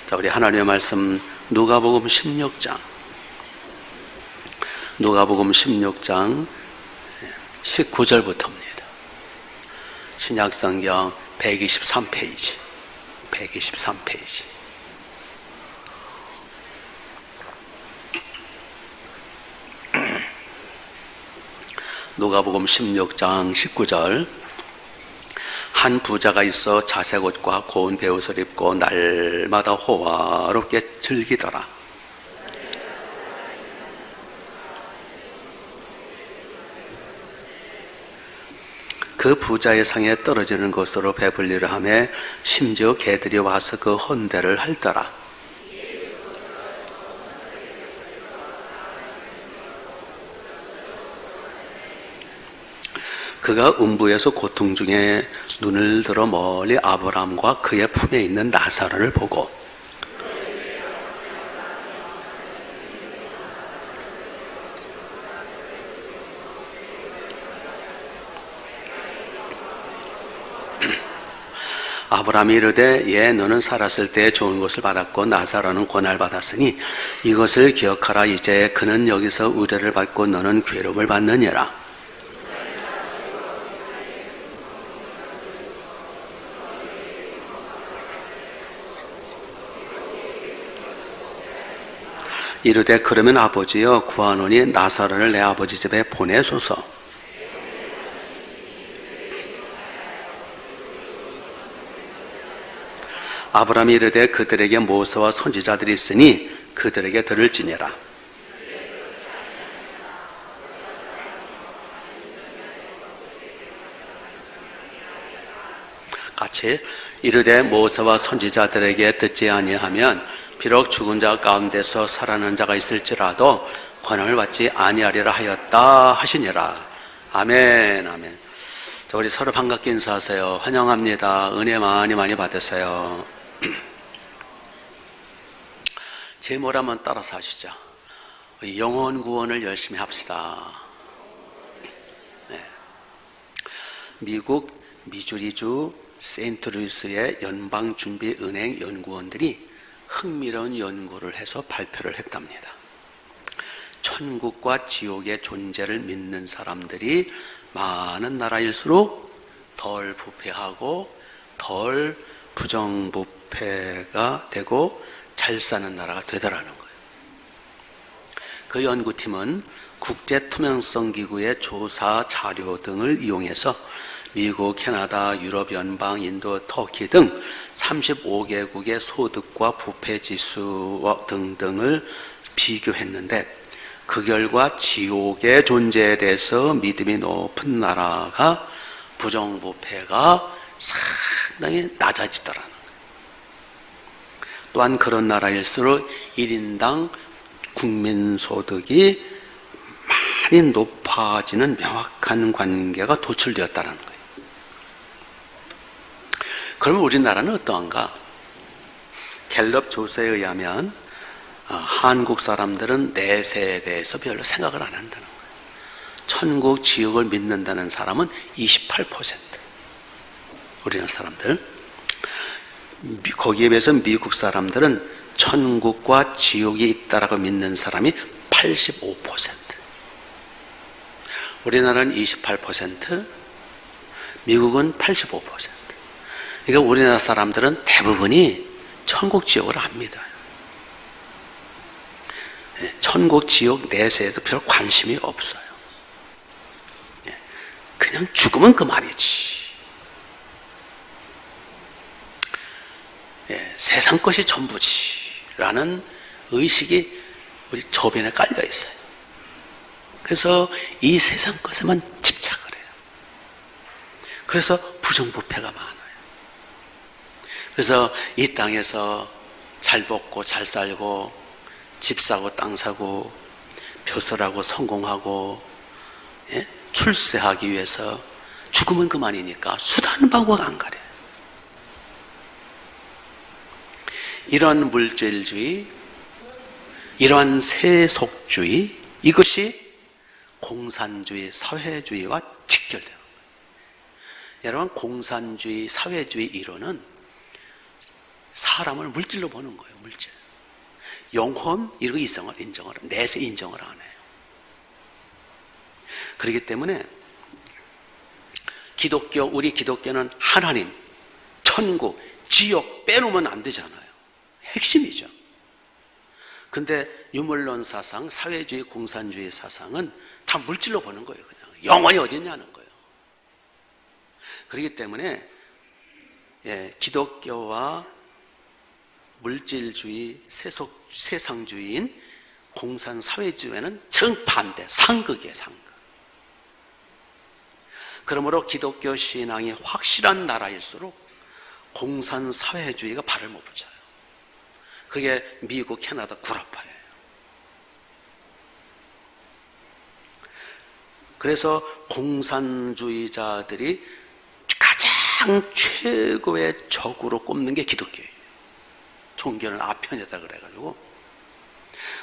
자, 우리 하나님의 말씀 누가복음 16장 19절부터입니다. 신약성경 123페이지 누가복음 16장 19절. 한 부자가 있어 자색 옷과 고운 베옷을 입고 날마다 호화롭게 즐기더라. 그 부자의 상에 떨어지는 것으로 배불리를 하며 심지어 개들이 와서 그 헌대를 핥더라. 그가 음부에서 고통 중에 눈을 들어 멀리 아브라함과 그의 품에 있는 나사로를 보고 아브라함이 이르되 예 너는 살았을 때 좋은 것을 받았고 나사로는 고난을 받았으니 이것을 기억하라. 이제 그는 여기서 의뢰를 받고 너는 괴로움을 받느니라. 이르되 그러면 아버지여 구하노니 나사로를 내 아버지 집에 보내소서. 아브라함이 이르되 그들에게 모세와 선지자들이 있으니 그들에게 들을지니라. 같이 이르되 모세와 선지자들에게 듣지 아니하면 비록 죽은 자 가운데서 살아난 자가 있을지라도 권한을 받지 아니하리라 하였다 하시니라. 아멘 아멘. 자, 우리 서로 반갑게 인사하세요. 환영합니다. 은혜 많이 받으세요. 제목 한번 따라서 하시죠. 영혼 구원을 열심히 합시다. 네. 미국 미주리주 세인트루이스의 연방준비은행 연구원들이 흥미로운 연구를 해서 발표를 했답니다. 천국과 지옥의 존재를 믿는 사람들이 많은 나라일수록 덜 부패하고 덜 부정부패가 되고 잘 사는 나라가 되더라는 거예요. 그 연구팀은 국제투명성기구의 조사 자료 등을 이용해서 미국, 캐나다, 유럽연방, 인도, 터키 등 35개국의 소득과 부패지수 등등을 비교했는데 그 결과 지옥의 존재에 대해서 믿음이 높은 나라가 부정부패가 상당히 낮아지더라는 거예요. 또한 그런 나라일수록 1인당 국민소득이 많이 높아지는 명확한 관계가 도출되었다는 거예요. 그러면 우리나라는 어떠한가? 갤럽 조사에 의하면 한국 사람들은 내세에 대해서 별로 생각을 안 한다는 거예요. 천국, 지옥을 믿는다는 사람은 28%. 우리나라 사람들. 거기에 비해서 미국 사람들은 천국과 지옥이 있다라고 믿는 사람이 85%. 우리나라는 28%, 미국은 85%. 그러니까 우리나라 사람들은 대부분이 천국, 지옥을 안 믿어요. 천국, 지옥 내세에도 별 관심이 없어요. 그냥 죽으면 그만이지. 세상 것이 전부지 라는 의식이 우리 저변에 깔려 있어요. 그래서 이 세상 것에만 집착을 해요. 그래서 부정부패가 많아요. 그래서 이 땅에서 잘 먹고 잘 살고 집 사고 땅 사고 벼슬하고 성공하고 출세하기 위해서 죽으면 그만이니까 수단 방법 안 가려요. 이런 물질주의, 이러한 세속주의, 이것이 공산주의, 사회주의와 직결돼요. 여러분, 공산주의, 사회주의 이론은 사람을 물질로 보는 거예요. 물질. 영혼 이런 거 인정을 내세 인정을 안 해요. 그렇기 때문에 우리 기독교는 하나님, 천국, 지옥 빼놓으면 안 되잖아요. 핵심이죠. 근데 유물론 사상, 사회주의, 공산주의 사상은 다 물질로 보는 거예요. 그냥 영혼이 어디 있냐는 거예요. 그렇기 때문에 기독교와 물질주의, 세상주의인 공산 사회주의는 정반대, 상극이에요. 상극. 그러므로 기독교 신앙이 확실한 나라일수록 공산 사회주의가 발을 못 붙여요. 그게 미국, 캐나다 구라파예요. 그래서 공산주의자들이 가장 최고의 적으로 꼽는 게 기독교예요. 종교는 아편이다 그래가지고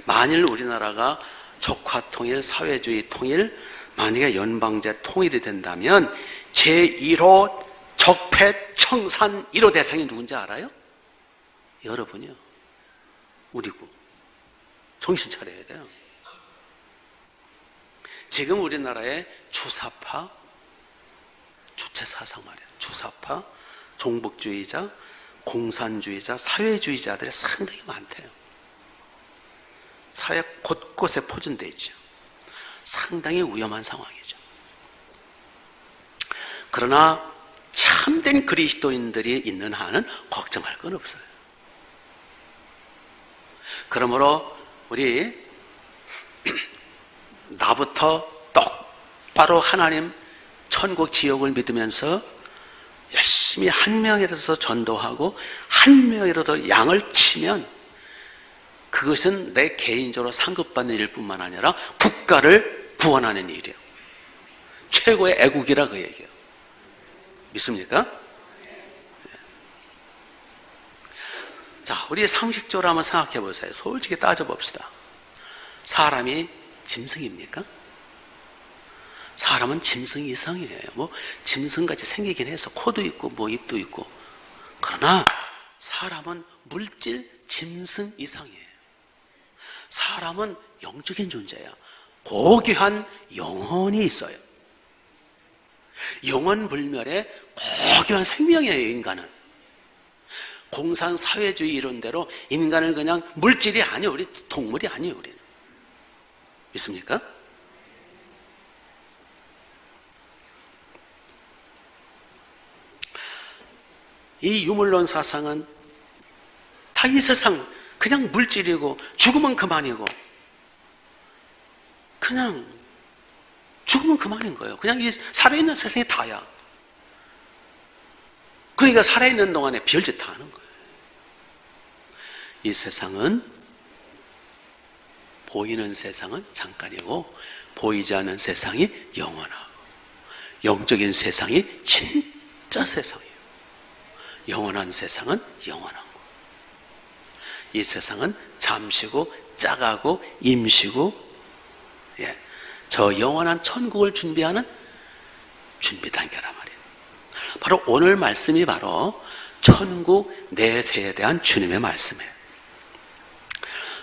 만일 우리나라가 적화통일, 사회주의 통일, 만약에 연방제 통일이 된다면 제1호 적폐청산 1호 대상이 누군지 알아요? 여러분이요. 우리고. 정신 차려야 돼요. 지금 우리나라의 주사파, 주체사상 말이에요. 주사파, 종북주의자, 공산주의자, 사회주의자들이 상당히 많대요. 사회 곳곳에 포진되어 있죠. 상당히 위험한 상황이죠. 그러나 참된 그리스도인들이 있는 한은 걱정할 건 없어요. 그러므로 우리 나부터 똑바로 하나님 천국 지옥을 믿으면서 열심히 한 명이라도 전도하고 한 명이라도 양을 치면 그것은 내 개인적으로 상급받는 일 뿐만 아니라 국가를 구원하는 일이에요. 최고의 애국이라 그 얘기예요. 믿습니까? 자, 우리 상식적으로 한번 생각해 보세요. 솔직히 따져봅시다. 사람이 짐승입니까? 사람은 짐승 이상이에요. 뭐 짐승같이 생기긴 해서 코도 있고 뭐 입도 있고. 그러나 사람은 물질 짐승 이상이에요. 사람은 영적인 존재야. 고귀한 영혼이 있어요. 영원불멸의 고귀한 생명이에요. 인간은. 공산사회주의 이론대로 인간은 그냥 물질이 아니에요. 우리 동물이 아니에요. 우리는. 믿습니까? 이 유물론 사상은 다 이 세상 그냥 물질이고 죽으면 그만이고 그냥 죽으면 그만인 거예요. 그냥 이 살아있는 세상이 다야. 그러니까 살아있는 동안에 별짓 다 하는 거예요. 이 세상은 보이는 세상은 잠깐이고 보이지 않는 세상이 영원하고 영적인 세상이 진짜 세상이에요. 영원한 세상은 영원한 거. 이 세상은 잠시고 작아고 임시고 저 영원한 천국을 준비하는 준비 단계란 말이에요. 바로 오늘 말씀이 바로 천국 내세에 대한 주님의 말씀이에요.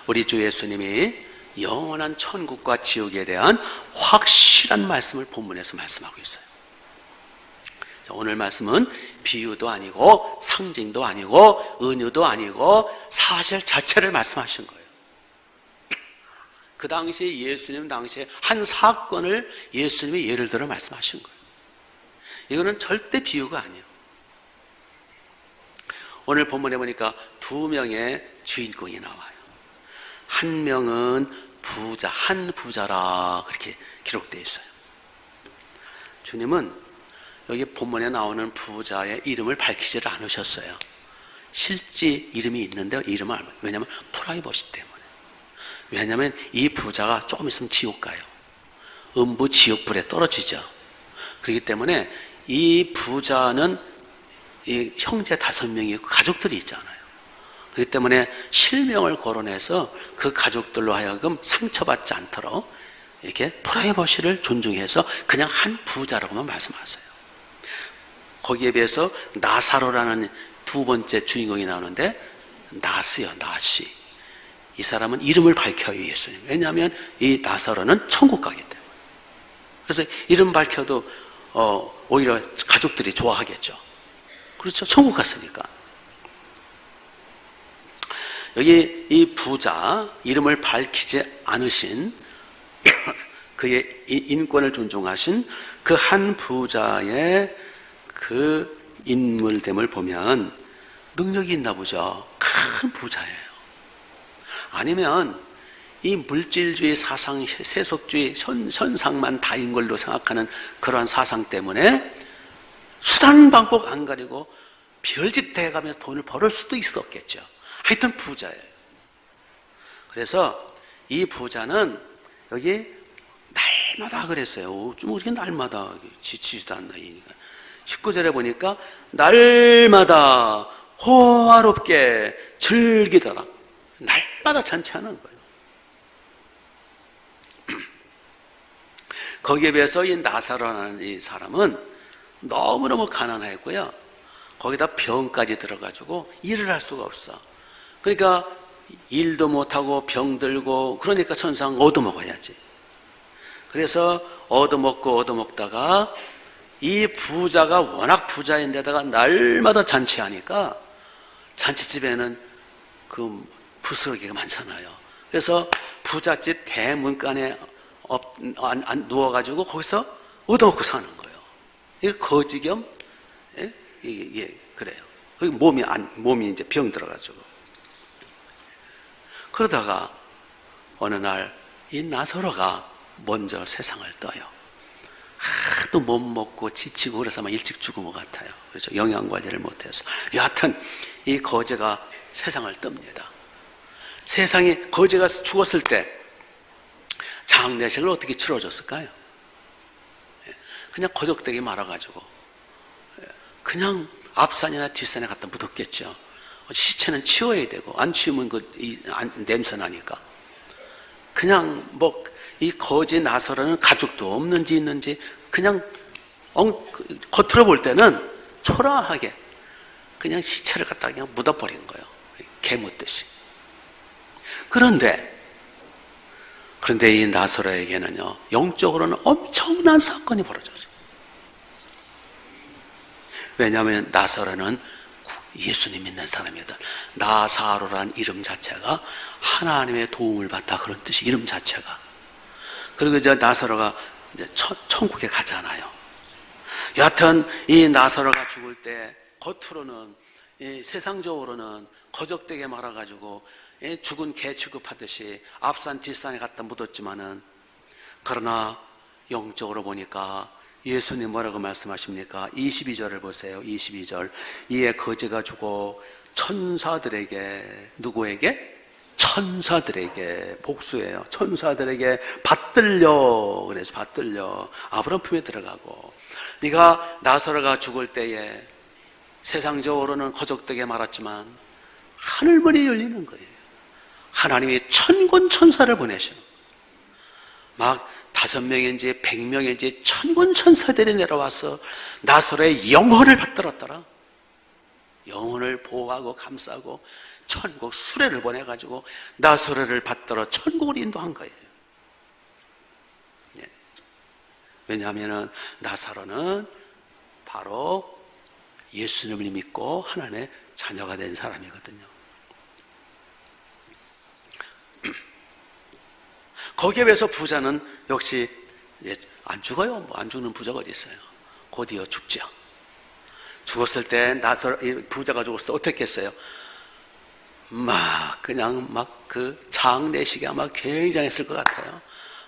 우리 주 예수님이 영원한 천국과 지옥에 대한 확실한 말씀을 본문에서 말씀하고 있어요. 오늘 말씀은 비유도 아니고 상징도 아니고 은유도 아니고 사실 자체를 말씀하신 거예요. 그 당시에 예수님 당시에 한 사건을 예수님이 예를 들어 말씀하신 거예요. 이거는 절대 비유가 아니에요. 오늘 본문에 보니까 두 명의 주인공이 나와요. 한 명은 부자, 한 부자라 그렇게 기록되어 있어요. 주님은 여기 본문에 나오는 부자의 이름을 밝히지를 않으셨어요. 실제 이름이 있는데 이름을 알면, 왜냐하면 프라이버시 때문에. 왜냐하면 이 부자가 조금 있으면 지옥 가요. 음부 지옥불에 떨어지죠. 그렇기 때문에 이 부자는 이 형제 5명이 있고 가족들이 있잖아요. 그렇기 때문에 실명을 거론해서 그 가족들로 하여금 상처받지 않도록 이렇게 프라이버시를 존중해서 그냥 한 부자라고만 말씀하세요. 거기에 비해서 나사로라는 두 번째 주인공이 나오는데 나스요, 나시. 이 사람은 이름을 밝혀요, 예수님. 왜냐하면 이 나사로는 천국 가기 때문에. 그래서 이름 밝혀도 오히려 가족들이 좋아하겠죠. 그렇죠? 천국 갔으니까. 여기 이 부자, 이름을 밝히지 않으신 그의 인권을 존중하신 그 한 부자의 그 인물됨을 보면 능력이 있나 보죠. 큰 부자예요. 아니면 이 물질주의 사상, 세속주의, 현상만 다인 걸로 생각하는 그러한 사상 때문에 수단 방법 안 가리고 별짓 대가면서 돈을 벌을 수도 있었겠죠. 하여튼 부자예요. 그래서 이 부자는 여기 날마다 그랬어요. 좀 어떻게 날마다 지치지도 않나. 19절에 보니까 날마다 호화롭게 즐기더라. 날마다 잔치하는 거예요. 거기에 비해서 이 나사로라는 이 사람은 너무너무 가난했고요. 거기다 병까지 들어가지고 일을 할 수가 없어. 그러니까 일도 못하고 병들고 그러니까 천상 얻어먹어야지. 그래서 얻어먹다가 이 부자가 워낙 부자인데다가 날마다 잔치하니까 잔치집에는 그 부스러기가 많잖아요. 그래서 부잣집 대문간에 누워가지고 거기서 얻어먹고 사는 거예요. 이게 거지 겸, 그래요. 몸이 이제 병 들어가지고. 그러다가 어느 날 이 나사로가 먼저 세상을 떠요. 하도 못 먹고 지치고 그래서 막 일찍 죽은 것 같아요. 그렇죠. 영양 관리를 못해서. 여하튼 이 거지가 세상을 뜹니다. 세상에 거지가 죽었을 때 장례식을 어떻게 치러줬을까요? 그냥 거적대기 말아가지고 그냥 앞산이나 뒷산에 갖다 묻었겠죠. 시체는 치워야 되고 안 치우면 냄새 나니까. 그냥 이 거지 나서라는 가족도 없는지 있는지 그냥 겉으로 볼 때는 초라하게 그냥 시체를 갖다 그냥 묻어버린 거예요. 개 묻듯이. 그런데 이 나사로에게는요, 영적으로는 엄청난 사건이 벌어졌어요. 왜냐하면 나사로는 예수님 믿는 사람이다. 나사로라는 이름 자체가 하나님의 도움을 받다 그런 뜻이 이름 자체가. 그리고 이제 나사로가 이제 천국에 가잖아요. 여하튼 이 나사로가 죽을 때 겉으로는 세상적으로는 거적되게 말아가지고 죽은 개 취급하듯이 앞산 뒷산에 갖다 묻었지만은 그러나 영적으로 보니까 예수님 뭐라고 말씀하십니까? 22절을 보세요. 22절. 이에 거지가 죽어 천사들에게, 누구에게? 천사들에게, 복수예요. 천사들에게 받들려. 그래서 받들려. 아브라함 품에 들어가고. 네가 나사로가 죽을 때에 세상적으로는 거적되게 말았지만 하늘문이 열리는 거예요. 하나님이 천군 천사를 보내셔. 막 5명인지 100명인지 천군 천사들이 내려와서 나사로의 영혼을 받들었더라. 영혼을 보호하고 감싸고 천국 수레를 보내가지고 나사로를 받들어 천국을 인도한 거예요. 예. 왜냐하면 나사로는 바로 예수님을 믿고 하나님의 자녀가 된 사람이거든요. 거기에 비해서 부자는 역시 안 죽어요. 안 죽는 부자가 어디 있어요? 곧이어 죽죠. 죽었을 때 부자가 죽었을 때 어떻게 했어요? 그 장례식이 아마 굉장했을 것 같아요.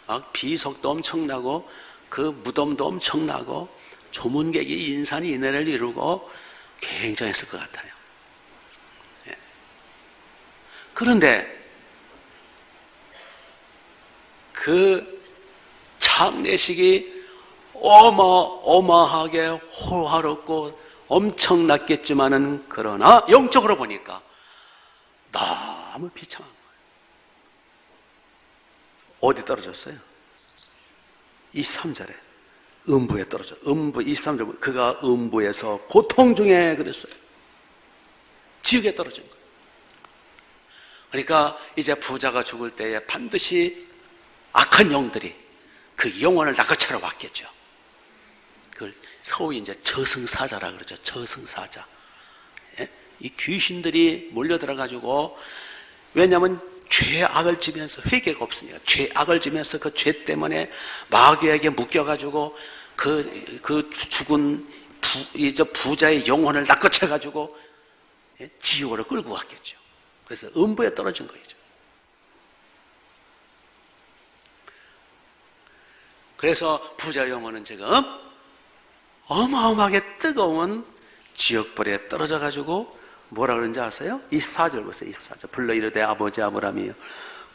막 비석도 엄청나고 그 무덤도 엄청나고 조문객이 인산이 인해를 이루고 굉장했을 것 같아요. 예. 그런데 그 장례식이 어마어마하게 호화롭고 엄청났겠지만은 그러나 영적으로 보니까 너무 비참한 거예요. 어디 떨어졌어요? 23절에 음부에 떨어졌어요. 음부 23절 그가 음부에서 고통 중에 그랬어요. 지옥에 떨어진 거예요. 그러니까 이제 부자가 죽을 때에 반드시 악한 영들이 그 영혼을 낚아채러 왔겠죠. 그걸 소위 이제 저승사자라 그러죠. 저승사자. 예? 이 귀신들이 몰려들어가지고, 왜냐하면 죄악을 지면서 회개가 없으니까, 죄악을 지면서 그 죄 때문에 마귀에게 묶여가지고 그 죽은 부자의 영혼을 낚아채가지고 지옥으로 끌고 갔겠죠. 그래서 음부에 떨어진 거죠. 그래서 부자 영혼은 지금 어마어마하게 뜨거운 지옥불에 떨어져가지고 뭐라 그러는지 아세요? 24절 보세요. 24절. 불러 이르되 아버지 아브라함이여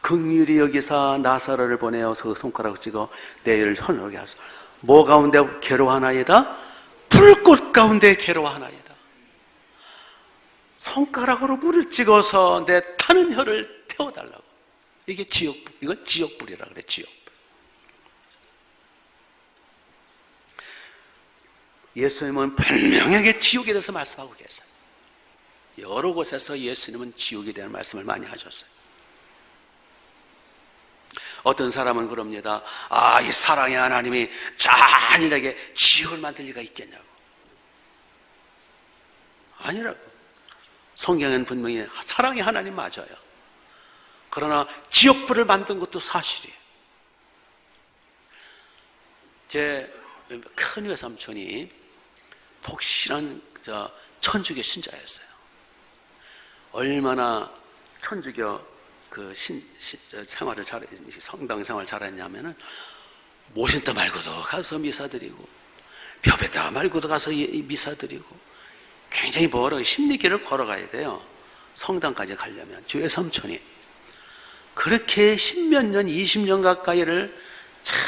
긍휼히 여기사 나사로를 보내어 그 손가락을 찍어 내 일을 현하게 하소서. 뭐 가운데 괴로워하나이다? 불꽃 가운데 괴로워하나이다. 손가락으로 물을 찍어서 내 타는 혀를 태워달라고. 이게 지옥불. 이건 지옥불이라 그래. 지옥불. 예수님은 분명하게 지옥에 대해서 말씀하고 계세요. 여러 곳에서 예수님은 지옥에 대한 말씀을 많이 하셨어요. 어떤 사람은 그럽니다. 이 사랑의 하나님이 잔인하게 지옥을 만들 리가 있겠냐고. 아니라고. 성경에는 분명히 사랑의 하나님 맞아요. 그러나 지옥불을 만든 것도 사실이에요. 제 큰 외삼촌이 독실한 천주교 신자였어요. 얼마나 천주교 생활을 성당 생활을 잘했냐면은 모신다 말고도 가서 미사드리고 벼베다 말고도 가서 미사드리고 굉장히 멀어 십리길을 걸어가야 돼요. 성당까지 가려면. 제 외삼촌이 그렇게 10몇 년, 20년 가까이를 참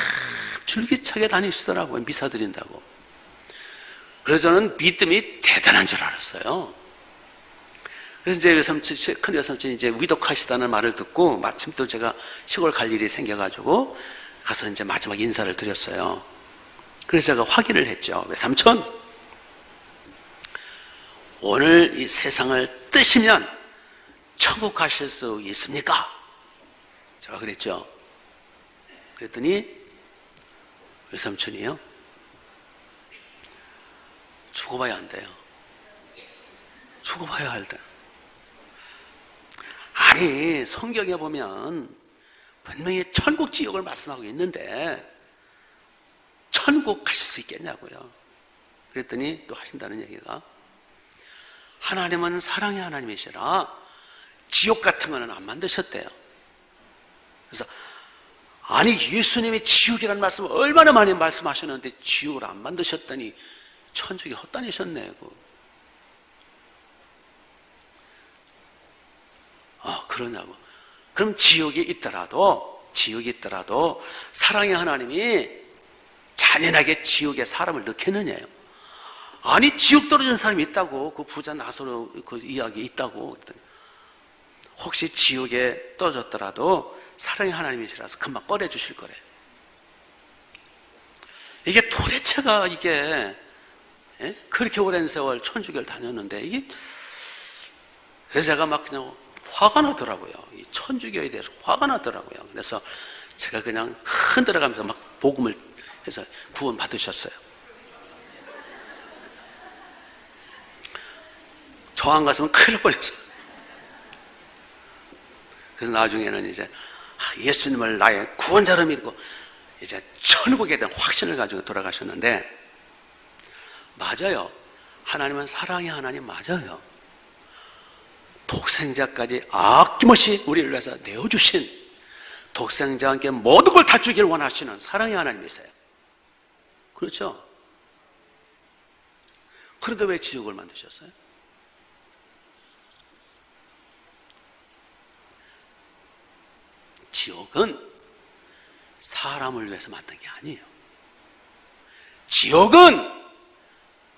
줄기차게 다니시더라고요. 미사드린다고. 그래서 저는 믿음이 대단한 줄 알았어요. 그래서 이제 큰 외삼촌이 이제 위독하시다는 말을 듣고 마침 또 제가 시골 갈 일이 생겨가지고 가서 이제 마지막 인사를 드렸어요. 그래서 제가 확인을 했죠. 외삼촌, 오늘 이 세상을 뜨시면 천국 가실 수 있습니까? 제가 그랬죠. 그랬더니 외삼촌이요, 죽어봐야 안 돼요. 죽어봐야 할 때. 아니, 성경에 보면 분명히 천국 지옥을 말씀하고 있는데 천국 가실 수 있겠냐고요. 그랬더니 또 하신다는 얘기가, 하나님은 사랑의 하나님이시라 지옥 같은 거는 안 만드셨대요. 그래서 아니, 예수님이 지옥이라는 말씀을 얼마나 많이 말씀하셨는데 지옥을 안 만드셨더니 천국이 헛다니셨네. 그러냐고. 그럼 지옥이 있더라도 사랑의 하나님이 잔인하게 지옥에 사람을 넣겠느냐요. 아니, 지옥 떨어진 사람이 있다고. 그 부자 나사로 그 이야기 있다고. 혹시 지옥에 떨어졌더라도 사랑의 하나님이시라서 금방 꺼내주실 거래. 이게 도대체가 이게 그렇게 오랜 세월 천주교를 다녔는데 이게, 그래서 제가 막 그냥 화가 나더라고요. 이 천주교에 대해서 화가 나더라고요. 그래서 제가 그냥 흔들어가면서 막 복음을 해서 구원 받으셨어요. 저 안 갔으면 큰일 날 뻔했어요. 그래서 나중에는 이제 예수님을 나의 구원자로 믿고 이제 천국에 대한 확신을 가지고 돌아가셨는데, 맞아요. 하나님은 사랑의 하나님 맞아요. 독생자까지 아낌없이 우리를 위해서 내어주신, 독생자와 함께 모든 걸 다 주길 원하시는 사랑의 하나님이세요. 그렇죠? 그런데 왜 지옥을 만드셨어요? 지옥은 사람을 위해서 만든 게 아니에요. 지옥은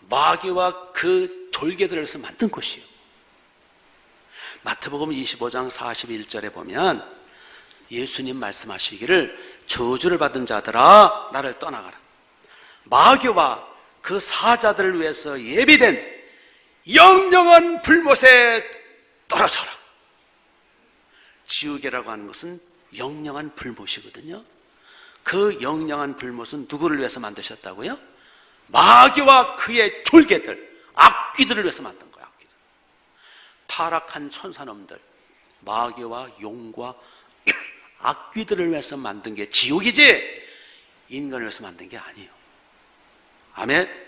마귀와 그 졸개들을 위해서 만든 곳이에요. 마태복음 25장 41절에 보면 예수님 말씀하시기를, 저주를 받은 자들아 나를 떠나가라. 마귀와 그 사자들을 위해서 예비된 영영한 불못에 떨어져라. 지옥이라고 하는 것은 영영한 불못이거든요. 그 영영한 불못은 누구를 위해서 만드셨다고요? 마귀와 그의 졸개들, 악귀들을 위해서 만든 거야. 악귀들. 타락한 천사놈들, 마귀와 용과 악귀들을 위해서 만든 게 지옥이지 인간을 위해서 만든 게 아니에요. 아멘.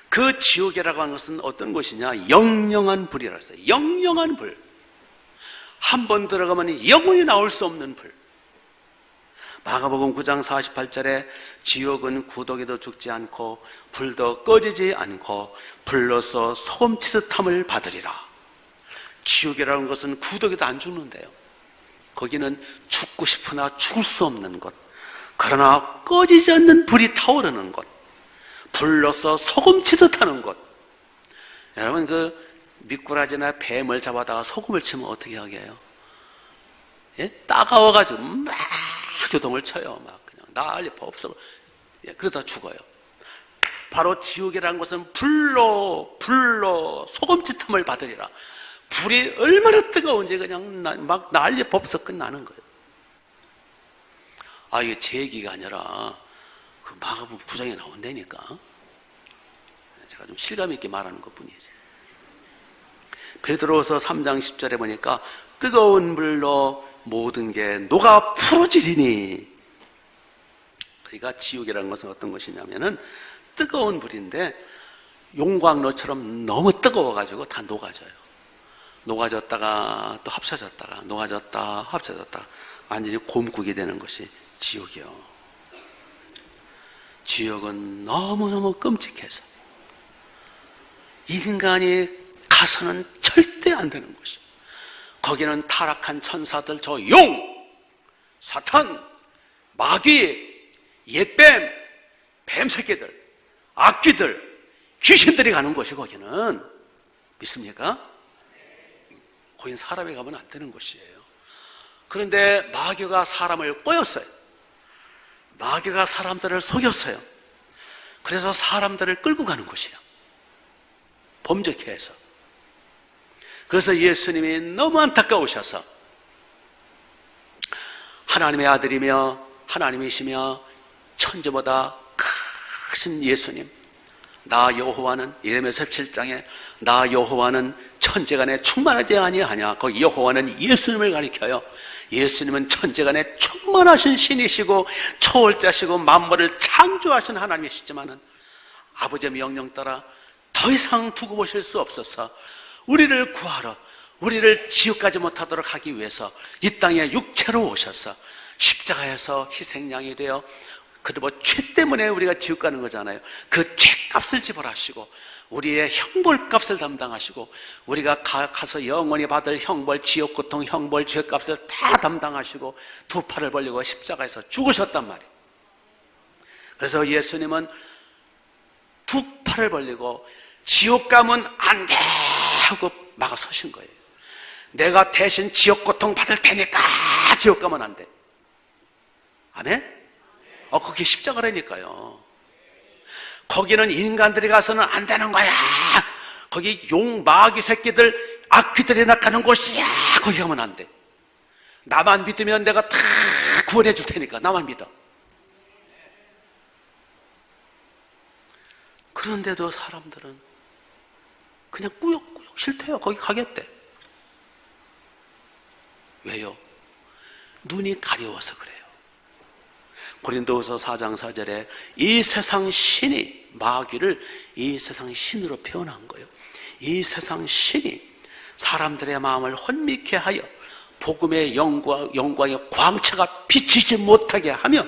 그 지옥이라고 하는 것은 어떤 것이냐? 영영한 불이라고 했어요. 영영한 불. 한 번 들어가면 영원히 나올 수 없는 불. 마가복음 9장 48절에 지옥은 구더기도 죽지 않고 불도 꺼지지 않고 불로서 소금치듯 함을 받으리라. 지옥이라는 것은 구더기도 안 죽는데요. 거기는 죽고 싶으나 죽을 수 없는 곳, 그러나 꺼지지 않는 불이 타오르는 곳, 불로서 소금치듯 하는 곳. 여러분, 그 미꾸라지나 뱀을 잡아다가 소금을 치면 어떻게 하게 해요? 예? 따가워가지고 막 교동을 쳐요. 막 그냥 난리 없어. 예, 그러다 죽어요. 바로 지옥이라는 것은 불로 소금짓함을 받으리라. 불이 얼마나 뜨거운지 그냥 막 난리 법서 끝나는 거예요. 아, 이게 제 얘기가 아니라 그 마가복음 9장에 나온다니까. 제가 좀 실감 있게 말하는 것 뿐이지. 베드로서 3장 10절에 보니까 뜨거운 불로 모든 게 녹아 풀어지리니. 그러니까 지옥이라는 것은 어떤 것이냐면은 뜨거운 불인데 용광로처럼 너무 뜨거워가지고 다 녹아져요. 녹아졌다가 또 합쳐졌다가 녹아졌다 합쳐졌다 완전히 곰국이 되는 것이 지옥이요. 지옥은 너무너무 끔찍해서 인간이 가서는 절대 안 되는 것이요. 거기는 타락한 천사들, 저 용, 사탄, 마귀, 옛뱀, 뱀새끼들, 악귀들, 귀신들이 가는 곳이 거기는. 믿습니까? 거긴 사람이 가면 안 되는 곳이에요. 그런데 마귀가 사람을 꼬였어요. 마귀가 사람들을 속였어요. 그래서 사람들을 끌고 가는 곳이에요. 범죄케 해서. 그래서 예수님이 너무 안타까우셔서 하나님의 아들이며 하나님이시며 천지보다 크신 예수님, 나 여호와는 예레미야 17장에 나 여호와는 천지간에 충만하지 아니하냐. 거기 여호와는 예수님을 가리켜요. 예수님은 천지간에 충만하신 신이시고 초월자시고 만물을 창조하신 하나님이시지만은 아버지의 명령 따라 더 이상 두고 보실 수 없어서 우리를 구하러, 우리를 지옥까지 못하도록 하기 위해서 이 땅에 육체로 오셔서 십자가에서 희생양이 되어, 그리고 죄 때문에 우리가 지옥 가는 거잖아요. 그 죄값을 지불하시고 우리의 형벌값을 담당하시고 우리가 가서 영원히 받을 형벌, 지옥고통, 형벌, 죄값을 다 담당하시고 두 팔을 벌리고 십자가에서 죽으셨단 말이에요. 그래서 예수님은 두 팔을 벌리고 지옥 가면 안 돼 하고 막아서신 거예요. 내가 대신 지옥고통 받을 테니까 지옥 가면 안 돼. 아멘? 그게 십자가라니까요. 거기는 인간들이 가서는 안 되는 거야. 거기 용, 마귀 새끼들, 악귀들이 나가는 곳이야. 거기 가면 안 돼. 나만 믿으면 내가 다 구원해 줄 테니까 나만 믿어. 그런데도 사람들은 그냥 꾸역꾸역 싫대요. 거기 가겠대. 왜요? 눈이 가려워서 그래요. 고린도후서 4장 4절에 이 세상 신이, 마귀를 이 세상 신으로 표현한 거예요. 이 세상 신이 사람들의 마음을 혼미케 하여 복음의 영광의 광채가 비치지 못하게 하며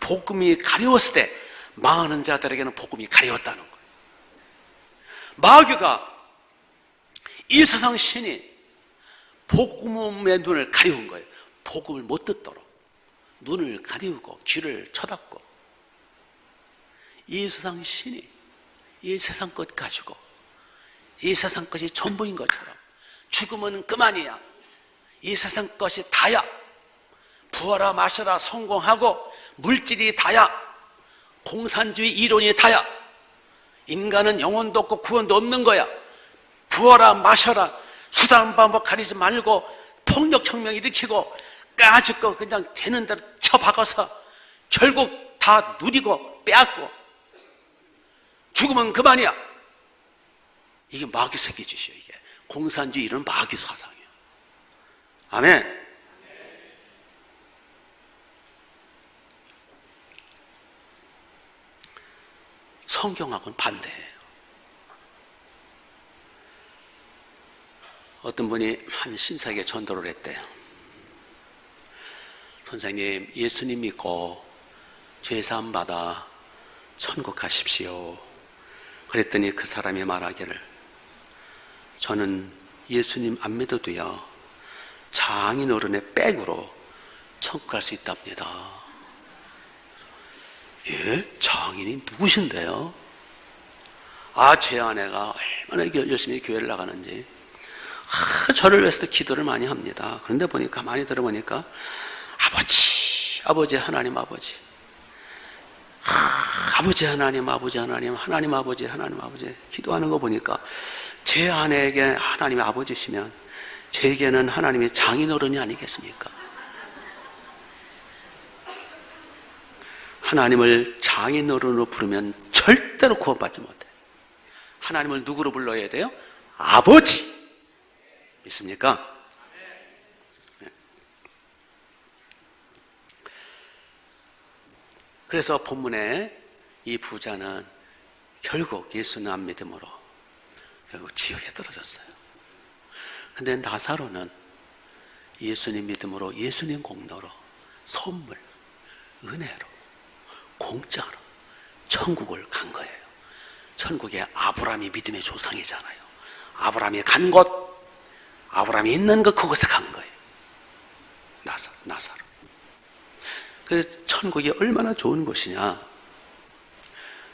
복음이 가려웠을 때 망하는 자들에게는 복음이 가려웠다는 거예요. 마귀가, 이 세상 신이 복음의 눈을 가리운 거예요. 복음을 못 듣도록 눈을 가리우고 귀를 쳐닫고, 이 세상 신이 이 세상 것 가지고 이 세상 것이 전부인 것처럼 죽으면 그만이야, 이 세상 것이 다야, 부어라 마셔라 성공하고 물질이 다야, 공산주의 이론이 다야, 인간은 영혼도 없고 구원도 없는 거야. 부어라 마셔라 수단 방법 가리지 말고 폭력혁명 일으키고 까짓거 그냥 되는 대로 쳐박아서 결국 다 누리고 빼앗고 죽으면 그만이야. 이게 마귀 새끼 짓이에요. 이게 공산주의 이런 마귀 사상이에요. 아멘. 성경하고는 반대예요. 어떤 분이 한 신사에게 전도를 했대요. 선생님, 예수님 믿고 죄사함 받아 천국 가십시오. 그랬더니 그 사람이 말하기를, 저는 예수님 안 믿어도요 장인어른의 백으로 천국 갈 수 있답니다. 예? 장인이 누구신데요? 제 아내가 얼마나 열심히 교회를 나가는지 저를 위해서도 기도를 많이 합니다. 그런데 보니까 많이 들어보니까 아버지 하나님 아버지 아버지 하나님 아버지 하나님 하나님 아버지 하나님 아버지 기도하는 거 보니까 제 아내에게 하나님의 아버지시면 제게는 하나님의 장인어른이 아니겠습니까? 하나님을 장인어른으로 부르면 절대로 구원받지 못해. 하나님을 누구로 불러야 돼요? 아버지. 믿습니까? 그래서 본문에 이 부자는 결국 예수는 안 믿음으로 결국 지옥에 떨어졌어요. 근데 나사로는 예수님 믿음으로, 예수님 공로로, 선물, 은혜로, 공짜로 천국을 간 거예요. 천국에 아브라함이 믿음의 조상이잖아요. 아브라함이 간 곳, 아브라함이 있는 것, 그곳에 간 거예요. 나사로. 그 천국이 얼마나 좋은 곳이냐.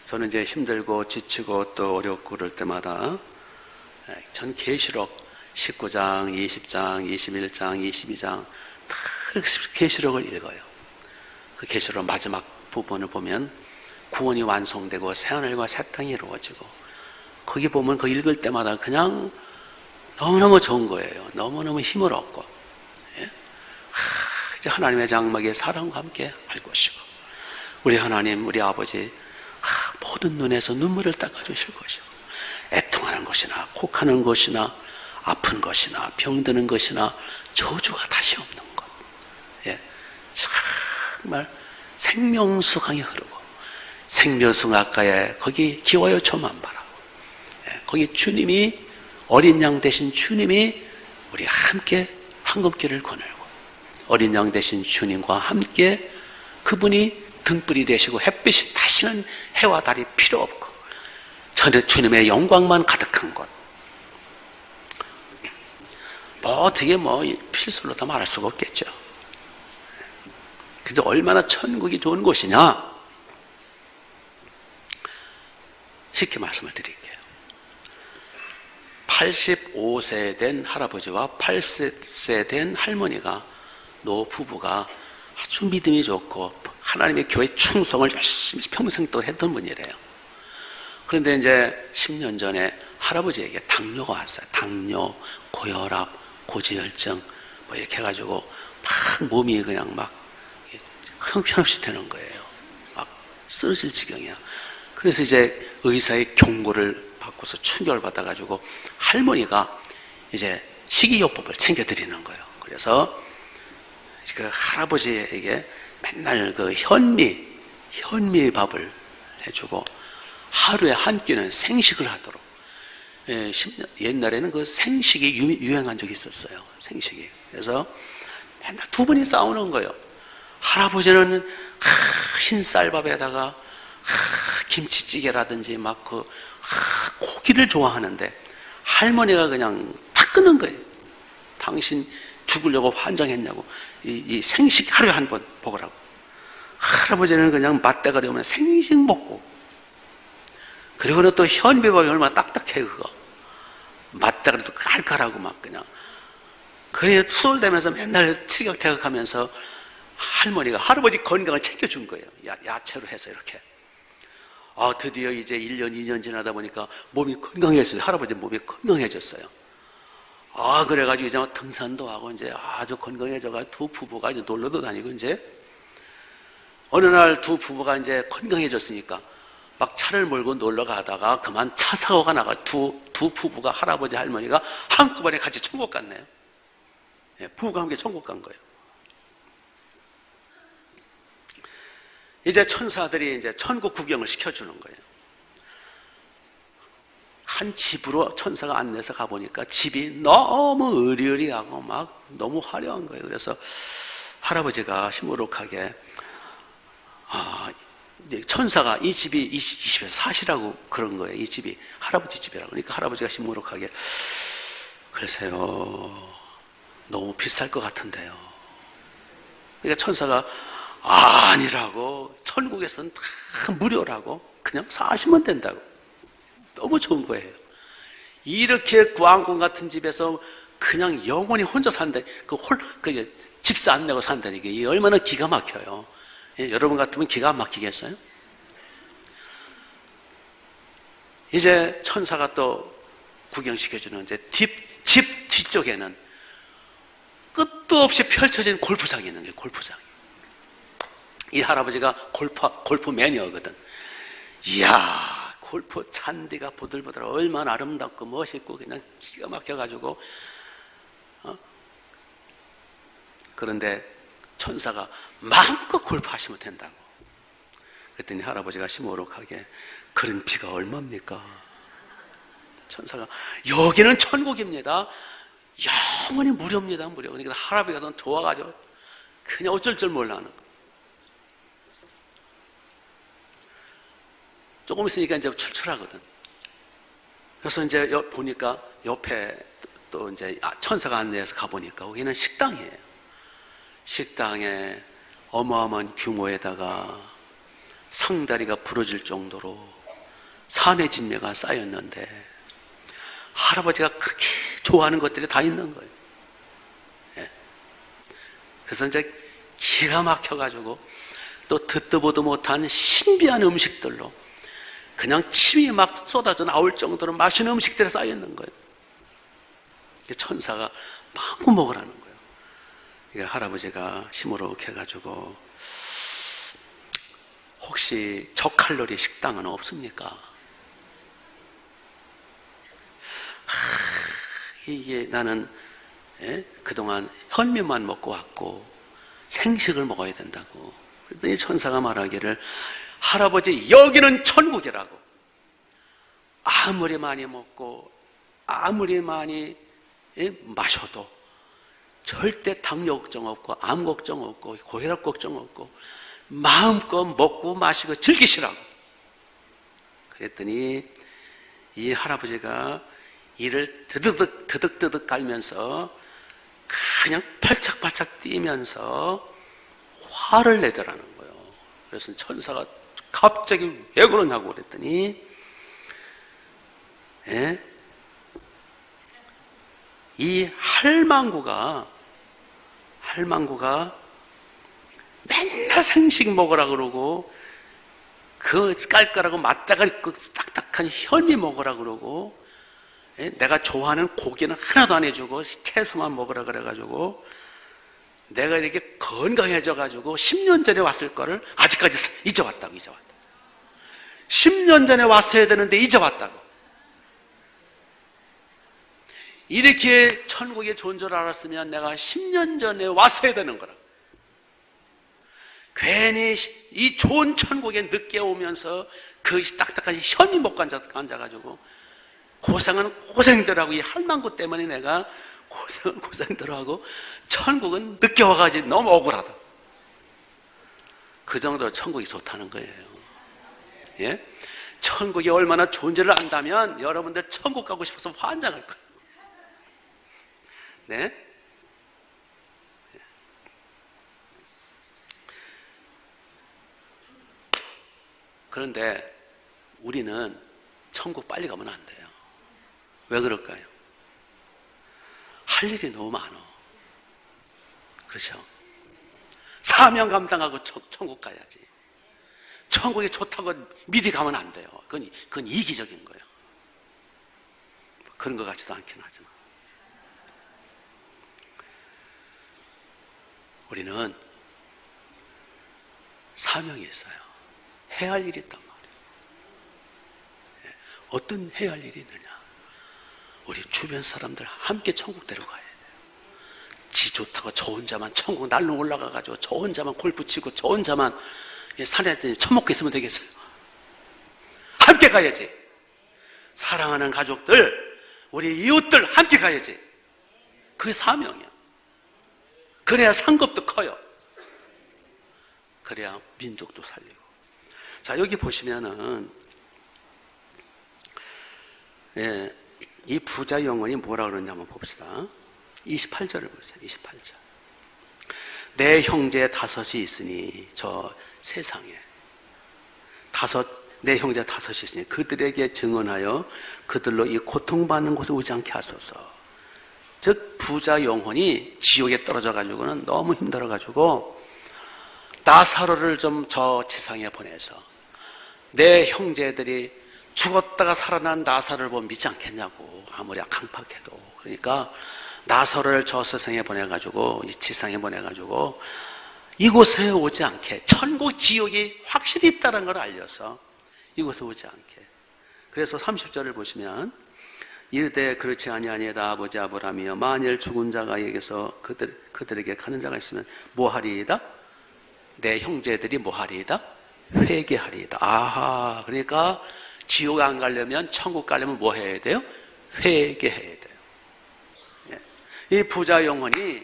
저는 이제 힘들고 지치고 또 어렵고 그럴 때마다 전 계시록 19장, 20장, 21장, 22장 다 계시록을 읽어요. 그 계시록 마지막 부분을 보면 구원이 완성되고 새하늘과 새 땅이 이루어지고, 거기 보면 그 읽을 때마다 그냥 너무너무 좋은 거예요. 너무너무 힘을 얻고, 이제 하나님의 장막에 사랑과 함께 할 것이고, 우리 하나님, 우리 아버지 모든 눈에서 눈물을 닦아주실 것이고, 애통하는 것이나 곡하는 것이나 아픈 것이나 병드는 것이나 저주가 다시 없는 것. 정말 생명수 강이 흐르고, 생명수 강가에 거기 기와요 초만 바라고, 거기 주님이, 어린 양 대신 주님이 우리 함께 황금길을 거닐고, 어린 양 대신 주님과 함께 그분이 등불이 되시고 햇빛이 다시는 해와 달이 필요 없고 전에 주님의 영광만 가득한 곳. 어떻게 필설로 다 말할 수가 없겠죠. 그래서 얼마나 천국이 좋은 곳이냐, 쉽게 말씀을 드릴게요. 85세 된 할아버지와 80세 된 할머니가, 노부부가 아주 믿음이 좋고 하나님의 교회 충성을 열심히 평생 또 했던 분이래요. 그런데 이제 10년 전에 할아버지에게 당뇨가 왔어요. 당뇨, 고혈압, 고지혈증 이렇게 해가지고 막 몸이 그냥 막 형편없이 되는 거예요. 막 쓰러질 지경이야. 그래서 이제 의사의 경고를 받고서 충격을 받아가지고 할머니가 이제 식이요법을 챙겨드리는 거예요. 그래서 그 할아버지에게 맨날 그 현미밥을 해주고, 하루에 한 끼는 생식을 하도록. 옛날에는 그 생식이 유행한 적이 있었어요. 생식이. 그래서 맨날 두 분이 싸우는 거예요. 할아버지는 흰 쌀밥에다가 김치찌개라든지 막 고기를 좋아하는데, 할머니가 그냥 탁 끊는 거예요. 당신 죽으려고 환장했냐고. 이 생식 하루에 한 번 먹으라고. 할아버지는 그냥 맞대가리 오면 생식 먹고, 그리고는 또 현미밥이 얼마나 딱딱해, 그거. 맞대가리도 칼칼하고 막 그냥. 그래, 수월되면서 맨날 티격태격하면서 할머니가 할아버지 건강을 챙겨준 거예요. 야채로 해서 이렇게. 드디어 이제 1년, 2년 지나다 보니까 몸이 건강해졌어요. 할아버지 몸이 건강해졌어요. 그래가지고 이제 등산도 하고 이제 아주 건강해져가지고 두 부부가 이제 놀러도 다니고 이제 어느 날 두 부부가 이제 건강해졌으니까 막 차를 몰고 놀러 가다가 그만 차 사고가 나가 두 부부가 할아버지 할머니가 한꺼번에 같이 천국 갔네요. 예, 부부가 함께 천국 간 거예요. 이제 천사들이 이제 천국 구경을 시켜주는 거예요. 한 집으로 천사가 안내서 가보니까 집이 너무 으리으리하고 막 너무 화려한 거예요. 그래서 할아버지가 시무룩하게 이제 천사가 이 집에서 사시라고 그런 거예요. 이 집이 할아버지 집이라고. 그러니까 할아버지가 시무룩하게 글쎄요, 너무 비쌀 것 같은데요. 그러니까 천사가 아니라고, 천국에서는 다 무료라고, 그냥 사시면 된다고. 너무 좋은 거예요. 이렇게 구왕궁 같은 집에서 그냥 영원히 혼자 산다. 집세 안 내고 산다니 이게 얼마나 기가 막혀요. 예, 여러분 같으면 기가 막히겠어요? 이제 천사가 또 구경시켜주는데 집 뒤쪽에는 끝도 없이 펼쳐진 골프장이 있는 거예요. 골프장. 이 할아버지가 골프 매니아거든. 이야, 골프 잔디가 보들보들 얼마나 아름답고 멋있고 그냥 기가 막혀가지고 그런데 천사가 마음껏 골프하시면 된다고. 그랬더니 할아버지가 시무룩하게 그런 비가 얼마입니까? 천사가 여기는 천국입니다. 영원히 무료입니다. 무료. 그러니까 할아버지가 너무 좋아가지고 그냥 어쩔 줄 몰라 하는 거. 조금 있으니까 이제 출출하거든. 그래서 이제 보니까 옆에 또 이제 천사가 안내해서 가보니까 거기는 식당이에요. 식당에 어마어마한 규모에다가 상다리가 부러질 정도로 산의 진미가 쌓였는데 할아버지가 그렇게 좋아하는 것들이 다 있는 거예요. 예. 그래서 이제 기가 막혀가지고 또 듣도 보도 못한 신비한 음식들로 그냥 침이 막 쏟아져 나올 정도로 맛있는 음식들이 쌓여있는 거예요. 천사가 마음껏 먹으라는 거예요. 그러니까 할아버지가 시무룩해가지고 혹시 저칼로리 식당은 없습니까? 이게 나는 그동안 현미만 먹고 왔고 생식을 먹어야 된다고. 그랬더니 천사가 말하기를 할아버지 여기는 천국이라고. 아무리 많이 먹고 아무리 많이 마셔도 절대 당뇨 걱정 없고 암 걱정 없고 고혈압 걱정 없고 마음껏 먹고 마시고 즐기시라고. 그랬더니 이 할아버지가 이를 드득드득 갈면서 그냥 팔짝팔짝 뛰면서 화를 내더라는 거예요. 그래서 천사가 갑자기 왜 그러냐고 그랬더니 이 할망구가 맨날 생식 먹으라 그러고 그 깔깔하고 맞다가 그 딱딱한 현미 먹으라 그러고 내가 좋아하는 고기는 하나도 안 해주고 채소만 먹으라 그래가지고 내가 이렇게 건강해져가지고 10년 전에 왔을 거를 아직까지 잊어왔다고. 10년 전에 왔어야 되는데 잊어왔다고. 이렇게 천국에 좋은 줄 알았으면 내가 10년 전에 왔어야 되는 거라고. 괜히 이 좋은 천국에 늦게 오면서 그 딱딱한 현미 먹고 앉아가지고 고생은 고생들하고 이 할망구 때문에 내가 고생은 고생들하고 천국은 늦게 와가지고 너무 억울하다. 그 정도로 천국이 좋다는 거예요. 예? 천국이 얼마나 좋은지를 안다면 여러분들 천국 가고 싶어서 환장할 거예요. 네? 그런데 우리는 천국 빨리 가면 안 돼요. 왜 그럴까요? 할 일이 너무 많아. 그렇죠? 사명 감당하고 천국 가야지. 천국이 좋다고 미리 가면 안 돼요. 그건 이기적인 거예요. 그런 것 같지도 않긴 하지만 우리는 사명이 있어요. 해야 할 일이 있단 말이에요. 어떤 해야 할 일이 있느냐? 우리 주변 사람들 함께 천국 데려가야 돼요. 지 좋다고 저 혼자만 천국 날로 올라가가지고 저 혼자만 골프 치고 저 혼자만 산에 처먹고 있으면 되겠어요? 함께 가야지. 사랑하는 가족들, 우리 이웃들 함께 가야지. 그게 사명이야. 그래야 상급도 커요. 그래야 민족도 살리고. 자, 여기 보시면은 이 부자 영혼이 뭐라 그러는지 한번 봅시다. 28절을 보세요. 28절. 내 형제 다섯이 있으니 저 세상에 내 형제 다섯이 있으니 그들에게 증언하여 그들로 이 고통받는 곳에 오지 않게 하소서. 즉 부자 영혼이 지옥에 떨어져 가지고는 너무 힘들어 가지고 나사로를 좀 저 지상에 보내서 내 형제들이 죽었다가 살아난 나사로를 보면 믿지 않겠냐고. 아무리 강팍해도. 그러니까 나사로를 저 세상에 보내가지고 이 지상에 보내가지고 이곳에 오지 않게, 천국 지옥이 확실히 있다는 걸 알려서 이곳에 오지 않게. 그래서 30절을 보시면 이르되 그렇지 아니하니이다 아버지 아브라함이여 만일 죽은 자가 여기서 그들에게 가는 자가 있으면 뭐하리이다? 내 형제들이 뭐하리이다? 회개하리이다. 아하, 그러니까 지옥 안 가려면, 천국 가려면 뭐 해야 돼요? 회개해야 돼요. 이 부자 영혼이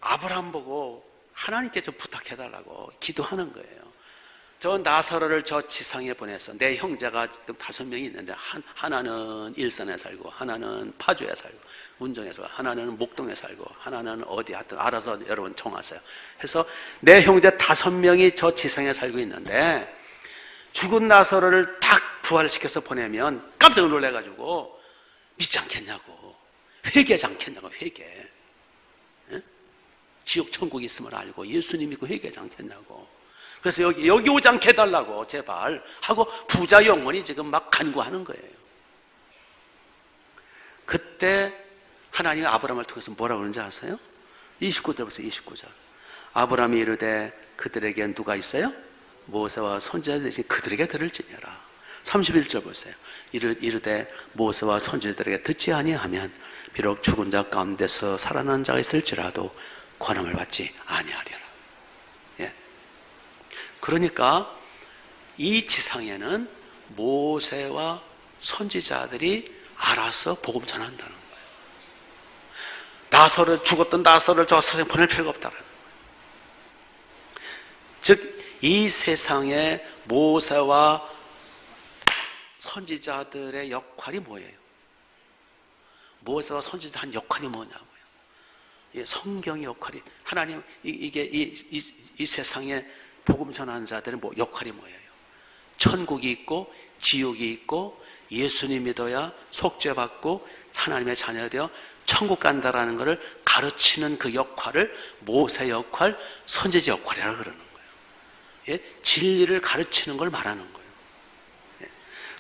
아브라함 보고 하나님께 좀 부탁해달라고 기도하는 거예요. 저 나사로를 저 지상에 보내서 내 형제가 지금 5명이 있는데 하나는 일산에 살고 하나는 파주에 살고 운정에 살고 하나는 목동에 살고 하나는 어디 하여튼 알아서 여러분 정하세요. 해서 내 형제 5명이 저 지상에 살고 있는데 죽은 나사로를 딱 부활시켜서 보내면 깜짝 놀래가지고 믿지 않겠냐고, 회개하지 않겠냐고. 회개. 지옥 천국이 있음을 알고 예수님 믿고 회개하지 않겠냐고. 그래서 여기 오지 않게 해달라고 제발 하고 부자 영혼이 지금 막 간구하는 거예요. 그때 하나님이 아브라함을 통해서 뭐라고 그러는지 아세요? 29절 보세요. 29절. 아브라함이 이르되 그들에게 누가 있어요? 모세와 선지자 대신 그들에게 들을지니라. 31절 보세요. 이르되 모세와 선지자들에게 듣지 아니하면 비록 죽은 자 가운데서 살아난 자가 있을지라도 권함을 받지 아니하리라. 예. 그러니까 이 지상에는 모세와 선지자들이 알아서 복음 전한다는 거예요. 죽었던 나사로를 저 세상에 보낼 필요가 없다는 거예요. 즉 이 세상에 모세와 선지자들의 역할이 뭐예요? 모세와 선지자 한 역할이 뭐냐고요? 성경의 역할이, 하나님, 이 세상에 복음 전하는 자들의 역할이 뭐예요? 천국이 있고 지옥이 있고 예수님 믿어야 속죄받고 하나님의 자녀 되어 천국 간다라는 것을 가르치는 그 역할을 모세 역할, 선지자 역할이라고 그러는 거예요. 예? 진리를 가르치는 걸 말하는 거예요. 예.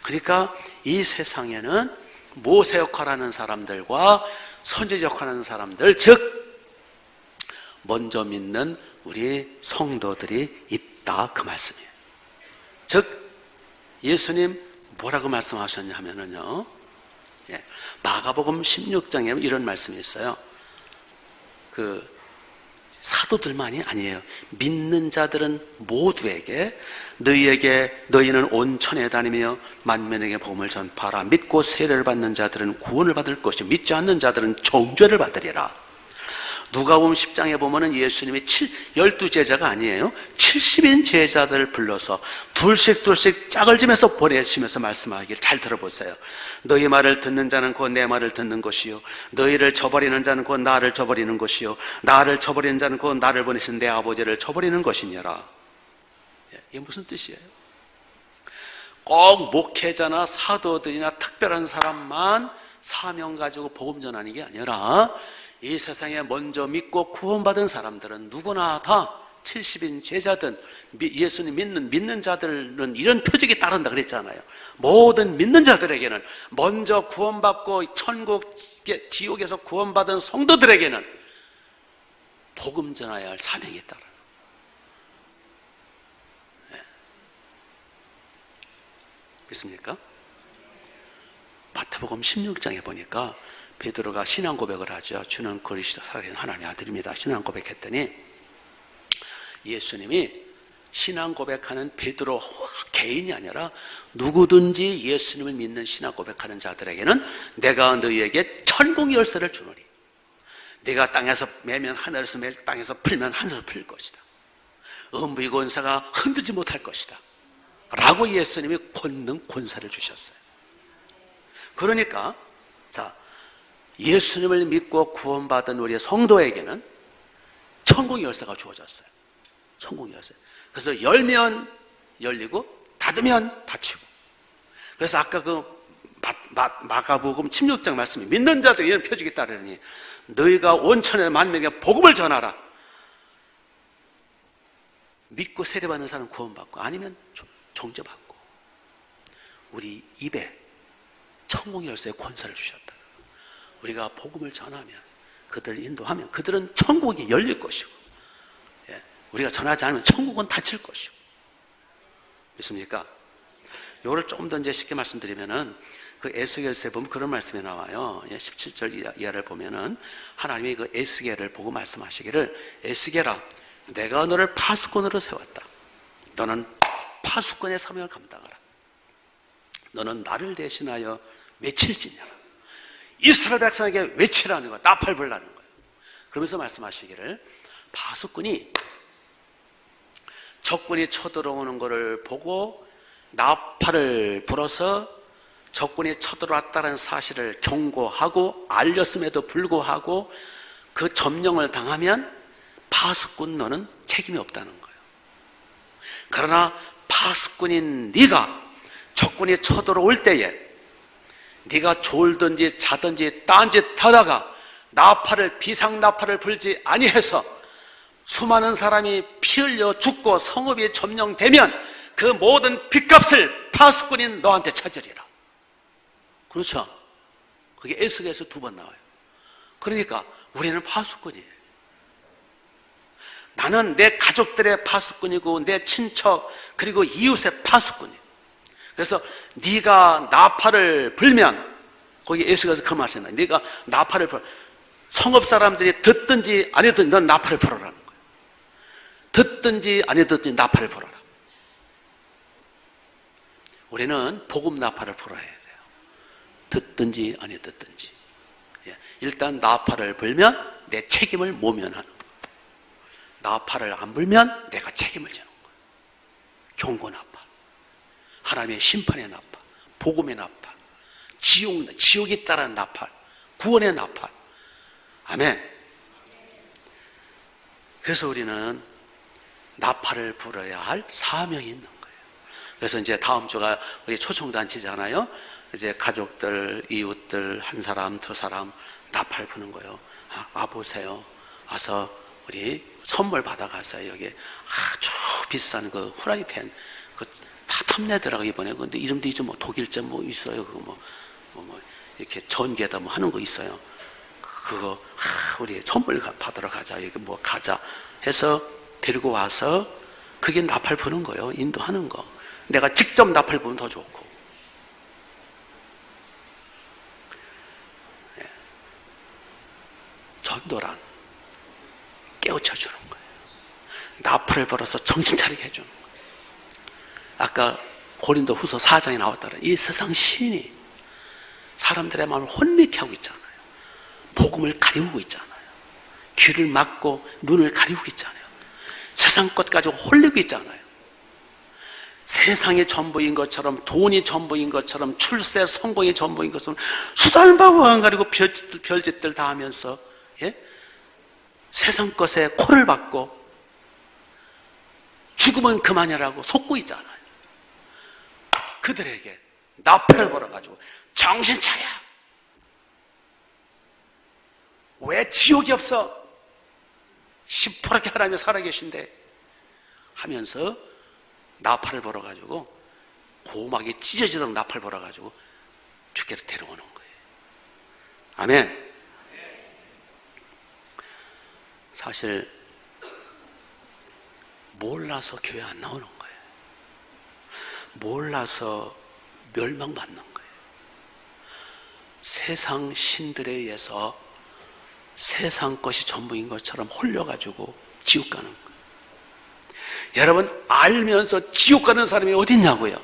그러니까 이 세상에는 모세 역할하는 사람들과 선지자 역할하는 사람들, 즉 먼저 믿는 우리 성도들이 있다, 그 말씀이에요. 즉 예수님 뭐라고 말씀하셨냐 하면은요, 예, 마가복음 16장에 이런 말씀이 있어요. 사도들만이 아니에요. 믿는 자들은 모두에게 너희는 온 천에 다니며 만민에게 복음을 전파하라. 믿고 세례를 받는 자들은 구원을 받을 것이요 믿지 않는 자들은 정죄를 받으리라. 누가복음 10장에 보면은 예수님이 12제자가 아니에요. 70인 제자들을 불러서 둘씩 짝을 지면서 보내시면서 말씀하기를 잘 들어보세요. 너희 말을 듣는 자는 곧 내 말을 듣는 것이요 너희를 저버리는 자는 곧 나를 저버리는 것이요 나를 저버리는 자는 곧 나를 보내신 내 아버지를 저버리는 것이니라. 이게 무슨 뜻이에요? 꼭 목회자나 사도들이나 특별한 사람만 사명 가지고 복음 전하는 게 아니라 이 세상에 먼저 믿고 구원받은 사람들은 누구나 다 70인 제자든 예수님 믿는 자들은 이런 표적이 따른다 그랬잖아요. 모든 믿는 자들에게는, 먼저 구원받고 천국 지옥에서 구원받은 성도들에게는 복음 전해야 할 사명이 있다. 네. 믿습니까? 마태복음 16장에 보니까 베드로가 신앙 고백을 하죠. 주는 그리스도 살아계신 하나님의 아들입니다. 신앙 고백했더니 예수님이 신앙 고백하는 베드로 개인이 아니라 누구든지 예수님을 믿는 신앙 고백하는 자들에게는 내가 너희에게 천국 열쇠를 주노니 네가 땅에서 매면 하늘에서 매, 땅에서 풀면 하늘에서 풀 것이다. 음부의 권세가 흔들지 못할 것이다 라고 예수님이 권능 권세를 주셨어요. 그러니까 자, 예수님을 믿고 구원받은 우리 성도에게는 천국 열쇠가 주어졌어요. 천국 열쇠. 그래서 열면 열리고 닫으면 닫히고. 그래서 아까 그 마가복음 16장 말씀이 믿는 자들 이런 표적이 따르니 너희가 온천의 만명에 복음을 전하라. 믿고 세례받는 사람 구원받고 아니면 정죄받고. 우리 입에 천국 열쇠의 권세를 주셨다. 우리가 복음을 전하면 그들을 인도하면 그들은 천국이 열릴 것이고, 예, 우리가 전하지 않으면 천국은 닫힐 것이고. 믿습니까? 이거를 조금 더 이제 쉽게 말씀드리면은 그 에스겔서에 보면 그런 말씀이 나와요. 17절 이하를 보면은 하나님이 그 에스겔을 보고 말씀하시기를 에스겔아 내가 너를 파수꾼으로 세웠다. 너는 파수꾼의 사명을 감당하라. 너는 나를 대신하여 외칠지냐. 이스라엘 백성에게 외치라는 거야. 나팔 불라는 거예요. 그러면서 말씀하시기를 파수꾼이 적군이 쳐들어오는 것을 보고 나팔을 불어서 적군이 쳐들어왔다는 사실을 경고하고 알렸음에도 불구하고 그 점령을 당하면 파수꾼 너는 책임이 없다는 거예요. 그러나 파수꾼인 네가 적군이 쳐들어올 때에 네가 졸든지 자든지 딴짓 하다가 나팔을 비상나팔을 불지 아니해서 수많은 사람이 피 흘려 죽고 성읍이 점령되면 그 모든 빚값을 파수꾼인 너한테 찾으리라. 그렇죠? 그게 에스겔에서 2번 나와요. 그러니까 우리는 파수꾼이에요. 나는 내 가족들의 파수꾼이고 내 친척 그리고 이웃의 파수꾼이에요. 그래서 네가 나팔을 불면 거기 에스겔에서 그 말씀이 나요. 네가 나팔을 불 성읍 사람들이 듣든지 안 듣든지 넌 나팔을 불어라는 거예요. 듣든지 안 듣든지 나팔을 불어라. 우리는 복음 나팔을 불어야 돼요. 듣든지 안 듣든지. 일단 나팔을 불면 내 책임을 모면하는 거예요. 나팔을 안 불면 내가 책임을 지는 거예요. 경고 나팔, 하나님의 심판의 나팔, 복음의 나팔, 지옥이 있다는 나팔, 구원의 나팔. 아멘. 그래서 우리는 나팔을 불어야 할 사명이 있는 거예요. 그래서 이제 다음 주가 우리 초청잔치잖아요. 이제 가족들, 이웃들 한 사람, 두 사람 나팔 부는 거예요. 와보세요. 와서 우리 선물 받아가세요. 여기 아주 비싼 그 후라이팬 그 다 탐내더라고 이번에. 근데 이름도 이제 뭐 독일제 뭐 있어요. 그거 뭐 이렇게 전개다 뭐 하는 거 있어요. 그거 우리 선물 받으러 가자. 여기 뭐 가자 해서 데리고 와서 그게 나팔 부는 거예요. 인도하는 거. 내가 직접 나팔 부면 더 좋고. 전도란 깨우쳐 주는 거예요. 나팔을 불어서 정신 차리게 해주는 거예요. 아까 고린도 후서 4장에 나왔다는 이 세상 신이 사람들의 마음을 혼미케 하고 있잖아요. 복음을 가리우고 있잖아요. 귀를 막고 눈을 가리우고 있잖아요. 세상 것 가지고 홀리고 있잖아요. 세상이 전부인 것처럼, 돈이 전부인 것처럼, 출세 성공이 전부인 것처럼 수달바고 안 가리고 별짓들 다 하면서, 예? 세상 것에 코를 박고 죽으면 그만이라고 속고 있잖아요. 그들에게 나팔을 걸어가지고 정신 차려. 왜 지옥이 없어? 시퍼렇게 하나님이 살아계신데 하면서 나팔을 불어가지고 고막이 찢어지도록 나팔 불어가지고 주께로 데려오는 거예요. 아멘. 사실 몰라서 교회 안 나오는 거예요. 몰라서 멸망받는 거예요. 세상 신들에 의해서 세상 것이 전부인 것처럼 홀려가지고 지옥 가는 거예요. 여러분, 알면서 지옥 가는 사람이 어디 있냐고요?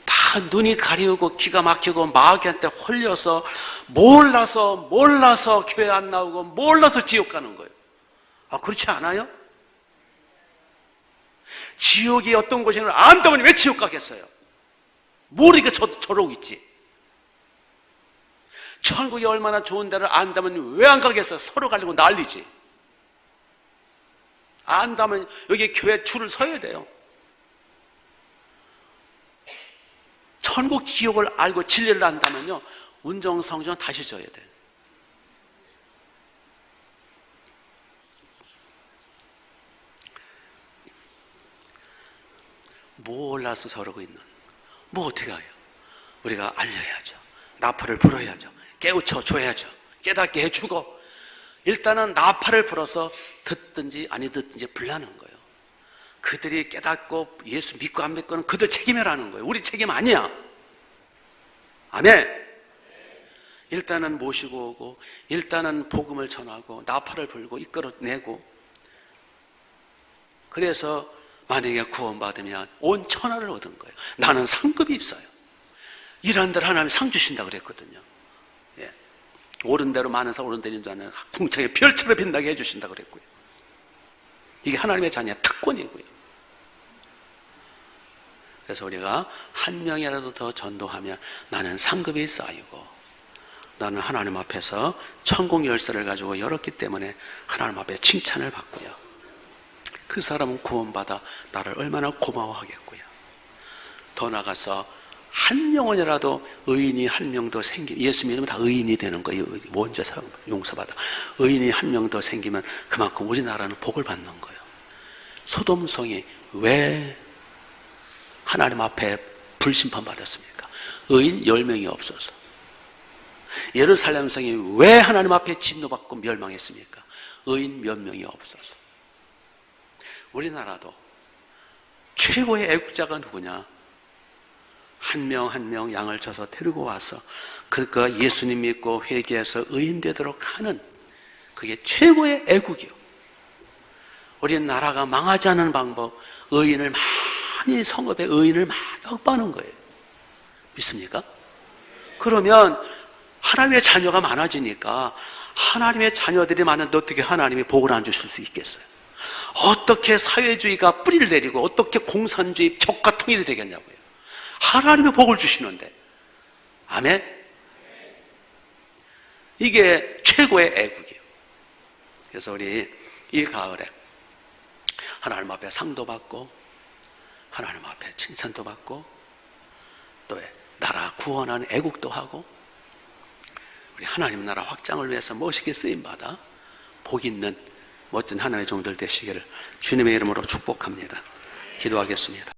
다 눈이 가리우고 기가 막히고 마귀한테 홀려서 몰라서 교회 안 나오고 몰라서 지옥 가는 거예요. 그렇지 않아요? 지옥이 어떤 곳인지 안다면 왜 지옥 가겠어요? 모르니까 저러고 있지. 천국이 얼마나 좋은 데를 안다면 왜 안 가겠어요? 서로 가지고 난리지. 안다면 여기 교회 줄을 서야 돼요. 천국 지옥을 알고 진리를 안다면요, 운정성전 다시 져야 돼요. 몰라서 저러고 있는, 뭐 어떻게 해요? 우리가 알려야죠. 나팔을 불어야죠. 깨우쳐 줘야죠. 깨닫게 해주고, 일단은 나팔을 불어서 듣든지 아니 듣든지 불라는 거예요. 그들이 깨닫고 예수 믿고 안 믿고는 그들 책임이라는 거예요. 우리 책임 아니야. 아멘. 일단은 모시고 오고, 일단은 복음을 전하고, 나팔을 불고 이끌어내고, 그래서 만약에 구원받으면 온 천하를 얻은 거예요. 나는 상급이 있어요. 일한 대로 하나님이 상 주신다고 그랬거든요. 예. 오른 대로 많은 상 오른 대로 인자는 궁창에 별처럼 빛나게 해주신다고 그랬고요. 이게 하나님의 자녀의 특권이고요. 그래서 우리가 한 명이라도 더 전도하면 나는 상급이 쌓이고, 나는 하나님 앞에서 천국 열쇠를 가지고 열었기 때문에 하나님 앞에 칭찬을 받고요. 그 사람은 구원받아 나를 얼마나 고마워하겠고요. 더 나아가서 한 영혼이라도 의인이 한 명 더 생기면, 예수 믿으면 다 의인이 되는 거예요. 먼저 용서받아. 의인이 한 명 더 생기면 그만큼 우리나라는 복을 받는 거예요. 소돔성이 왜 하나님 앞에 불심판 받았습니까? 의인 10명이 없어서. 예루살렘 성이 왜 하나님 앞에 진노받고 멸망했습니까? 의인 몇 명이 없어서. 우리나라도 최고의 애국자가 누구냐? 한 명 한 명 양을 쳐서 데리고 와서 그가 예수님 믿고 회개해서 의인 되도록 하는, 그게 최고의 애국이요. 우리나라가 망하지 않는 방법, 의인을 많이, 성읍에 의인을 많이 확보하는 거예요. 믿습니까? 그러면 하나님의 자녀가 많아지니까, 하나님의 자녀들이 많은데 어떻게 하나님이 복을 안 주실 수 있겠어요? 어떻게 사회주의가 뿌리를 내리고 어떻게 공산주의 적과 통일이 되겠냐고요. 하나님의 복을 주시는데. 아멘? 이게 최고의 애국이에요. 그래서 우리 이 가을에 하나님 앞에 상도 받고, 하나님 앞에 칭찬도 받고, 또 나라 구원하는 애국도 하고, 우리 하나님 나라 확장을 위해서 멋있게 쓰임받아 복 있는 멋진 하나님의 종들 되시기를 주님의 이름으로 축복합니다. 기도하겠습니다.